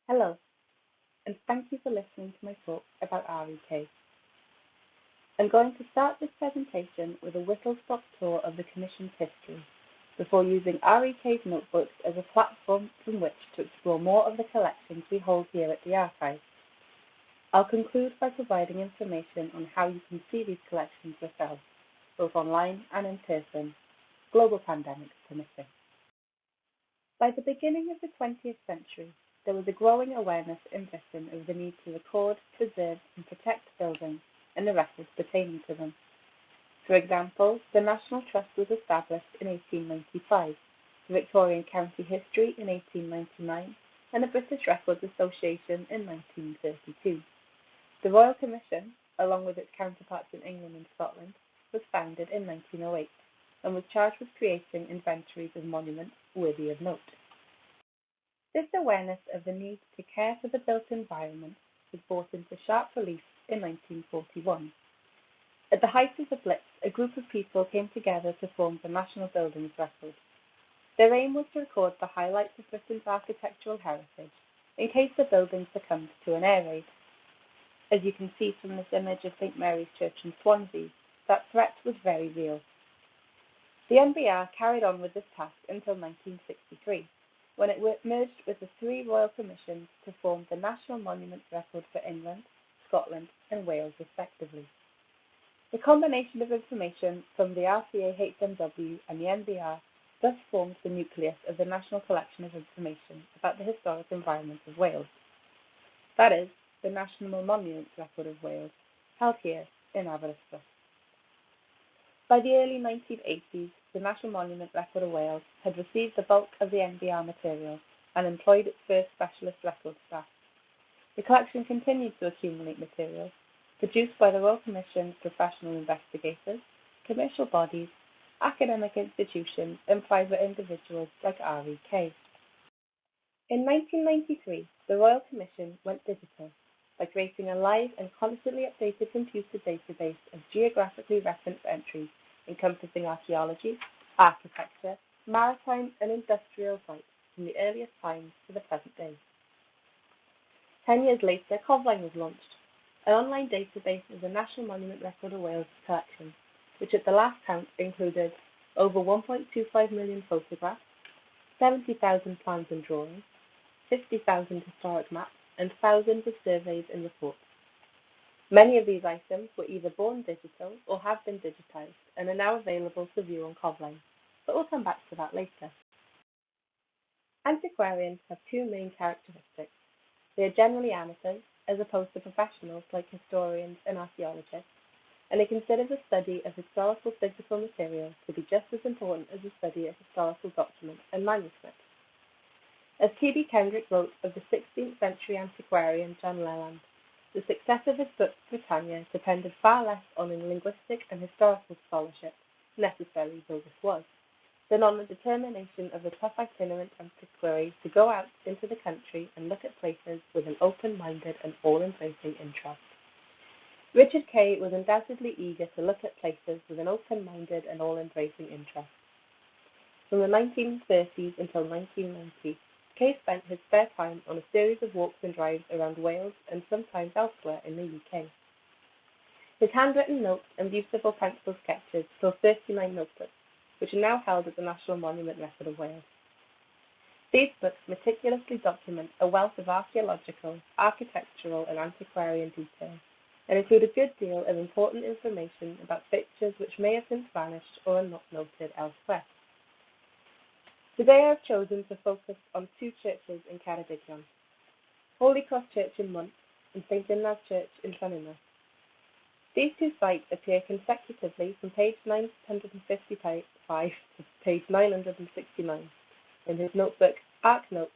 Hello, and thank you for listening to my talk about REK. I'm going to start this presentation with a whistle-stop tour of the Commission's history, before using REK's notebooks as a platform from which to explore more of the collections we hold here at the archive. I'll conclude by providing information on how you can see these collections yourself, both online and in person, global pandemics permitting. By the beginning of the 20th century, there was a growing awareness in Britain of the need to record, preserve, and protect buildings and the records pertaining to them. For example, the National Trust was established in 1895, the Victorian County History in 1899, and the British Records Association in 1932. The Royal Commission, along with its counterparts in England and Scotland, was founded in 1908 and was charged with creating inventories of monuments worthy of note. This awareness of the need to care for the built environment was brought into sharp relief in 1941. At the height of the Blitz, a group of people came together to form the National Buildings Record. Their aim was to record the highlights of Britain's architectural heritage in case the building succumbed to an air raid. As you can see from this image of St Mary's Church in Swansea, that threat was very real. The NBR carried on with this task until 1963, when it merged with the three Royal Commissions to form the National Monuments Record for England, Scotland and Wales respectively. The combination of information from the RCAHMW and the NBR thus formed the nucleus of the National Collection of Information about the historic environment of Wales. That is, the National Monuments Record of Wales, held here in Aberystwyth. By the early 1980s, the National Monument Record of Wales had received the bulk of the NBR material and employed its first specialist record staff. The collection continued to accumulate materials produced by the Royal Commission's professional investigators, commercial bodies, academic institutions, and private individuals like REK. In 1993, the Royal Commission went digital by creating a live and constantly updated computer database of geographically referenced entries encompassing archaeology, architecture, maritime and industrial sites from the earliest times to the present day. 10 years later, Cofline was launched, an online database of the National Monument Record of Wales collection, which at the last count included over 1.25 million photographs, 70,000 plans and drawings, 50,000 historic maps, and thousands of surveys and reports. Many of these items were either born digital or have been digitized and are now available to view on Cofline, but we'll come back to that later. Antiquarians have two main characteristics. They are generally amateurs, as opposed to professionals like historians and archaeologists, and they consider the study of historical physical material to be just as important as the study of historical documents and manuscripts. As T.B. Kendrick wrote of the 16th-century antiquarian John Leland, the success of his book Britannia depended far less on linguistic and historical scholarship, necessary though this was, than on the determination of the tough itinerant antiquary to go out into the country and look at places with an open-minded and all-embracing interest. Richard Kay was undoubtedly eager to look at places with an open-minded and all-embracing interest. From the 1930s until 1990, Kay spent his spare time on a series of walks and drives around Wales and sometimes elsewhere in the UK. His handwritten notes and beautiful pencil sketches fill 39 notebooks, which are now held at the National Monument Record of Wales. These books meticulously document a wealth of archaeological, architectural and antiquarian detail, and include a good deal of important information about fixtures which may have since vanished or are not noted elsewhere. Today I have chosen to focus on two churches in Ceredigion, Holy Cross Church in Munt and St Dynas Church in Llanynna. These two sites appear consecutively from page 955 to page 969 in his notebook Arc Notes,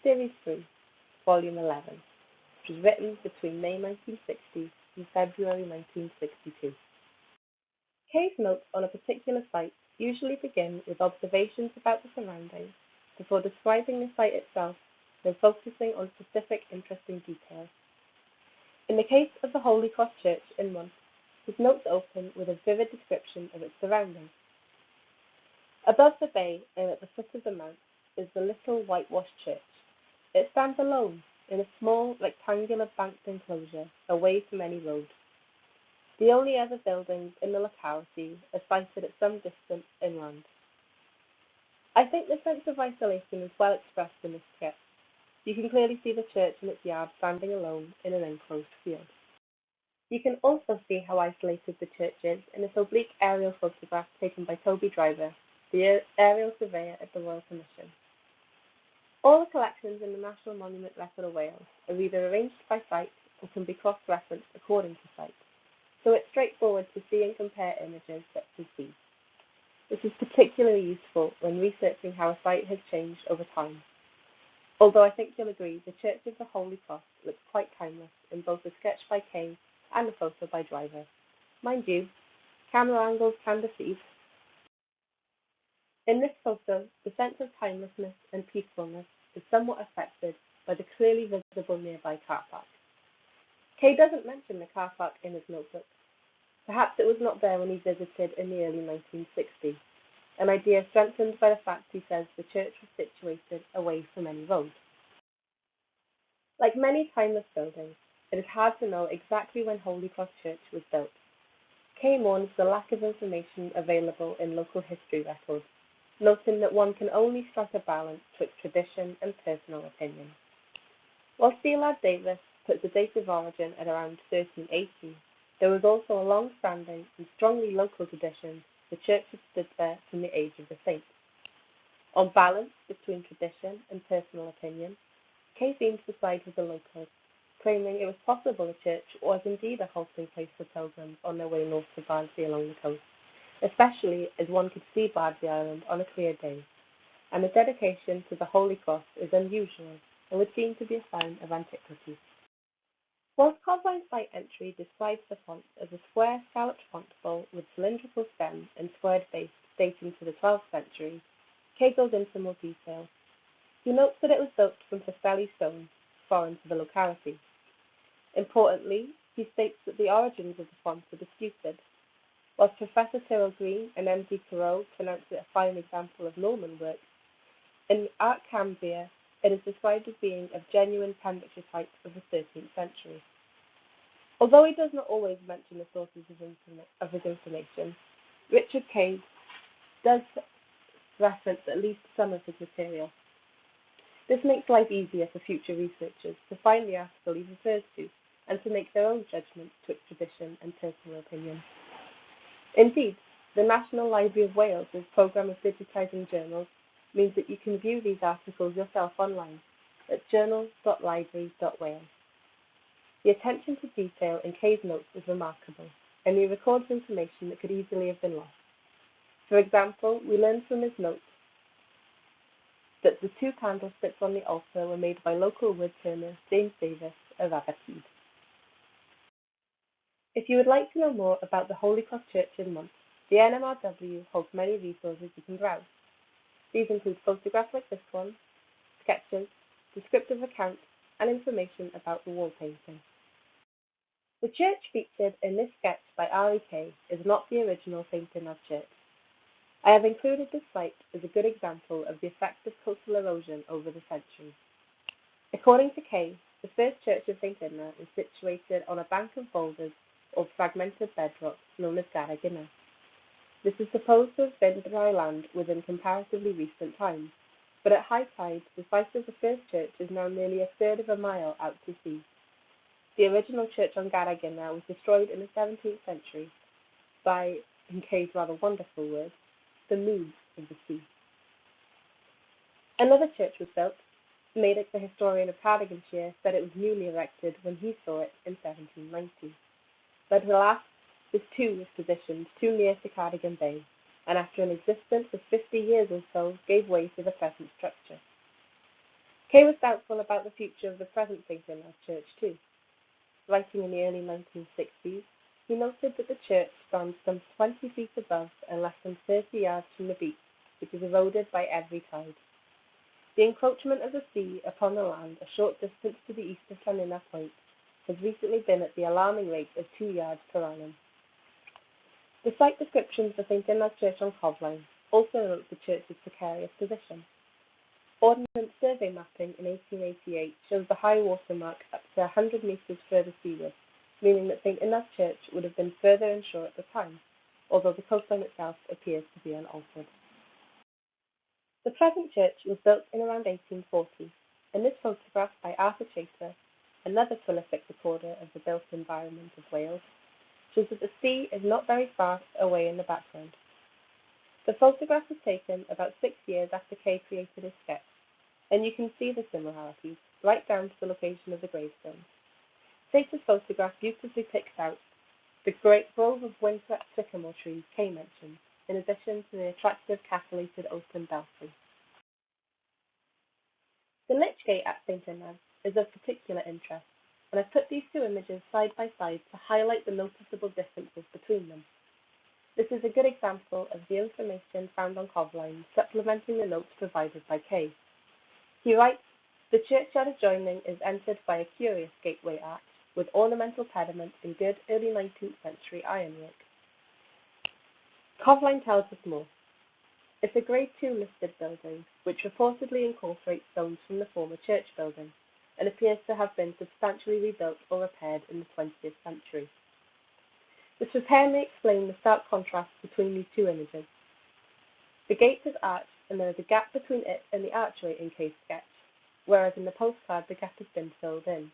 Series 3, Volume 11, which was written between May 1960 and February 1962. Kay's notes on a particular site usually begin with observations about the surroundings before describing the site itself, then focusing on specific interesting details. In the case of the Holy Cross Church in Munt, his notes open with a vivid description of its surroundings. Above the bay and at the foot of the mount is the little whitewashed church. It stands alone in a small, rectangular banked enclosure away from any road. The only other buildings in the locality are sited at some distance inland. I think the sense of isolation is well expressed in this sketch. You can clearly see the church in its yard standing alone in an enclosed field. You can also see how isolated the church is in this oblique aerial photograph taken by Toby Driver, the aerial surveyor at the Royal Commission. All the collections in the National Monument Record of Wales are either arranged by site or can be cross-referenced according to site, so it's straightforward to see and compare images such as these. This is particularly useful when researching how a site has changed over time. Although I think you'll agree, the Church of the Holy Cross looks quite timeless in both the sketch by Kay and the photo by Driver. Mind you, camera angles can deceive. In this photo, the sense of timelessness and peacefulness is somewhat affected by the clearly visible nearby car park. Kay doesn't mention the car park in his notebook. Perhaps it was not there when he visited in the early 1960s, an idea strengthened by the fact he says the church was situated away from any road. Like many timeless buildings, it is hard to know exactly when Holy Cross Church was built. Kay mourns the lack of information available in local history records, noting that one can only strike a balance twixt tradition and personal opinion. While Steelard Davis puts the date of origin at around 1380, there was also a long-standing and strongly local tradition the church had stood there from the age of the saints. On balance between tradition and personal opinion, Kay seemed to side with the locals, claiming it was possible the church was indeed a halting place for pilgrims on their way north to Barnsley along the coast, especially as one could see Barnsley Island on a clear day, and the dedication to the Holy Cross is unusual and would seem to be a sign of antiquity. Whilst Codline's site entry describes the font as a square scalloped font bowl with cylindrical stem and squared base dating to the 12th century, Kay goes into more detail. He notes that it was built from Castelli stone, foreign to the locality. Importantly, he states that the origins of the font are disputed. Whilst Professor Tyrrell Green and M.D. Corot pronounce it a fine example of Norman work, in RCAHMW it is described as being of genuine Pembrokeshire type of the 13th century. Although he does not always mention the sources of his information, Richard Kay does reference at least some of his material. This makes life easier for future researchers to find the article he refers to and to make their own judgments twixt tradition and personal opinion. Indeed, the National Library of Wales' programme of digitising journals means that you can view these articles yourself online at journals.library.wales. The attention to detail in Kay's notes is remarkable, and he records information that could easily have been lost. For example, we learn from his notes that the two candlesticks on the altar were made by local woodturner James Davis of Aberteidd. If you would like to know more about the Holy Cross Church in Month, the NMRW holds many resources you can browse. These include photographs like this one, sketches, descriptive accounts, and information about the wall painting. The church featured in this sketch by R.E.K. is not the original St. Inna's Church. I have included this site as a good example of the effect of coastal erosion over the centuries. According to Kay, the first church of St. Inna is situated on a bank of boulders or fragmented bedrock known as Darganfyddwch. This is supposed to have been dry land within comparatively recent times, but at high tide, the site of the first church is now nearly a third of a mile out to sea. The original church on Darganfyddwch was destroyed in the 17th century by, in Kay's rather wonderful words, the moods of the sea. Another church was built. Madoc, the historian of Cardiganshire, said it was newly erected when he saw it in 1790. But alas, this too was positioned too near to Cardigan Bay, and after an existence of 50 years or so, gave way to the present structure. Kay was doubtful about the future of the present St. Inna's Church too. Writing in the early 1960s, he noted that the church stands some 20 feet above and less than 30 yards from the beach, which is eroded by every tide. The encroachment of the sea upon the land a short distance to the east of Llanynna Point has recently been at the alarming rate of 2 yards per annum. The site description for St. Inna's Church on Codline also notes the church's precarious position. Ordnance survey mapping in 1888 shows the high water mark up to 100 metres further seaward, meaning that St Inna's Church would have been further inshore at the time, although the coastline itself appears to be unaltered. The present church was built in around 1840, and this photograph by RCAHMW, another prolific recorder of the built environment of Wales, shows that the sea is not very far away in the background. The photograph was taken about 6 years after Kay created his sketch, and you can see the similarities right down to the location of the gravestones. Sater's photograph beautifully picks out the great grove of windswept sycamore trees Kay mentioned, in addition to the attractive castellated open belfry. The lich gate at St Inna's is of particular interest, and I've put these two images side by side to highlight the noticeable differences between them. This is a good example of the information found on Covline supplementing the notes provided by Kay. He writes, "The churchyard adjoining is entered by a curious gateway arch with ornamental pediment in good early 19th century ironwork." Covline tells us more. It's a Grade 2 listed building, which reportedly incorporates stones from the former church building, and appears to have been substantially rebuilt or repaired in the 20th century. This repair may explain the stark contrast between these two images. The gate is arched, and there is a gap between it and the archway in Kay's sketch, whereas in the postcard the gap has been filled in.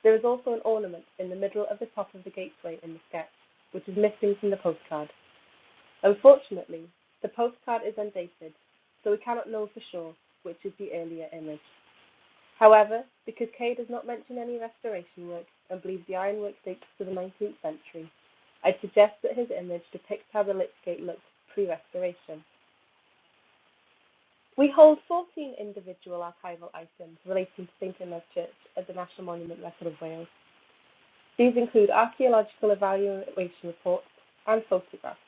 There is also an ornament in the middle of the top of the gateway in the sketch, which is missing from the postcard. Unfortunately, the postcard is undated, so we cannot know for sure which is the earlier image. However, because Kay does not mention any restoration work and believes the ironwork dates to the 19th century, I'd suggest that his image depicts how the lich gate looked pre-restoration. We hold 14 individual archival items relating to St Inna's Church at the National Monument Record of Wales. These include archaeological evaluation reports and photographs.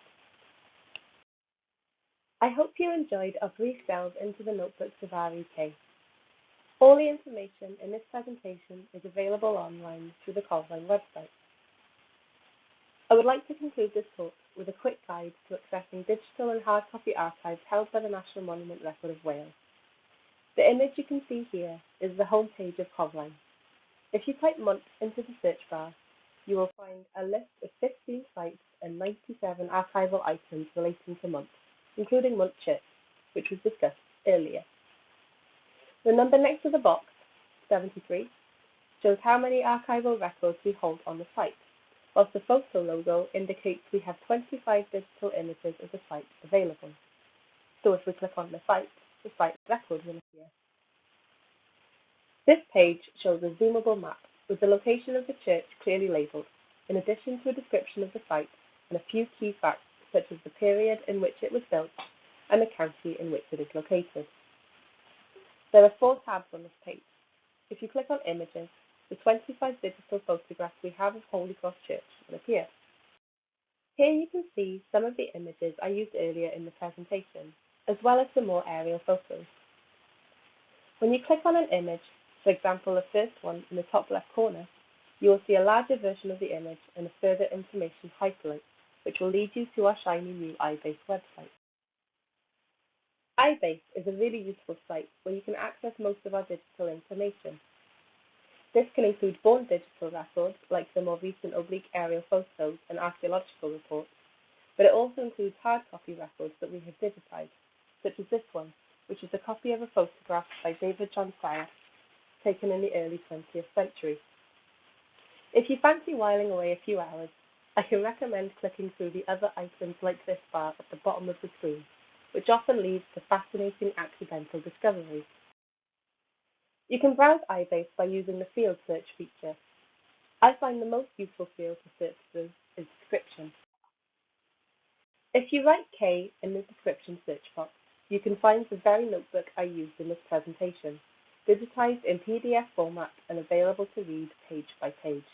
I hope you enjoyed our brief delve into the notebooks of REK. All the information in this presentation is available online through the Covline website. I would like to conclude this talk with a quick guide to accessing digital and hard copy archives held by the National Monument Record of Wales. The image you can see here is the home page of Covline. If you type month into the search bar, you will find a list of 15 sites and 97 archival items relating to month, including month church, which was discussed earlier. The number next to the box, 73, shows how many archival records we hold on the site, whilst the photo logo indicates we have 25 digital images of the site available. So if we click on the site record will appear. This page shows a zoomable map with the location of the church clearly labelled, in addition to a description of the site and a few key facts such as the period in which it was built and the county in which it is located. There are 4 tabs on this page. If you click on Images, the 25 digital photographs we have of Holy Cross Church will appear. Here you can see some of the images I used earlier in the presentation, as well as some more aerial photos. When you click on an image, for example the first one in the top left corner, you will see a larger version of the image and a further information hyperlink, which will lead you to our shiny new iBase website. iBase is a really useful site where you can access most of our digital information. This can include born digital records like the more recent oblique aerial photos and archaeological reports, but it also includes hard copy records that we have digitized, such as this one, which is a copy of a photograph by David John Fryer taken in the early 20th century. If you fancy whiling away a few hours, I can recommend clicking through the other items like this bar at the bottom of the screen, which often leads to fascinating accidental discoveries. You can browse iBase by using the field search feature. I find the most useful field to search through is description. If you write K in the description search box, you can find the very notebook I used in this presentation, digitized in PDF format and available to read page by page.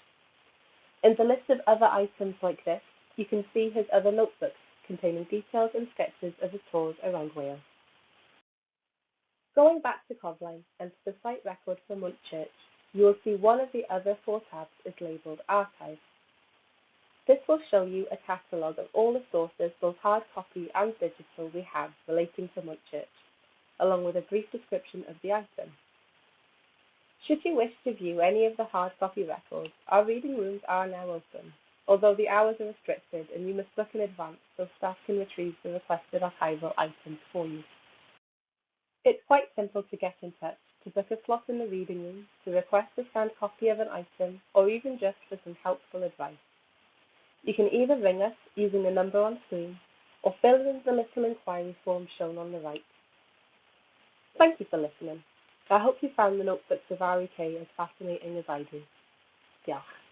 In the list of other items like this, you can see his other notebooks containing details and sketches of his tours around Wales. Going back to Covline and to the site record for Munt Church, you will see one of the other 4 tabs is labelled Archive. This will show you a catalogue of all the sources, both hard copy and digital, we have relating to Munt Church. along with a brief description of the item. Should you wish to view any of the hard copy records, our reading rooms are now open, although the hours are restricted and you must book in advance so staff can retrieve the requested archival items for you. It's quite simple to get in touch, to book a slot in the reading room, to request a scanned copy of an item, or even just for some helpful advice. You can either ring us using the number on screen, or fill in the little inquiry form shown on the right. Thank you for listening. I hope you found the notebooks of REK as fascinating as I do. Diolch.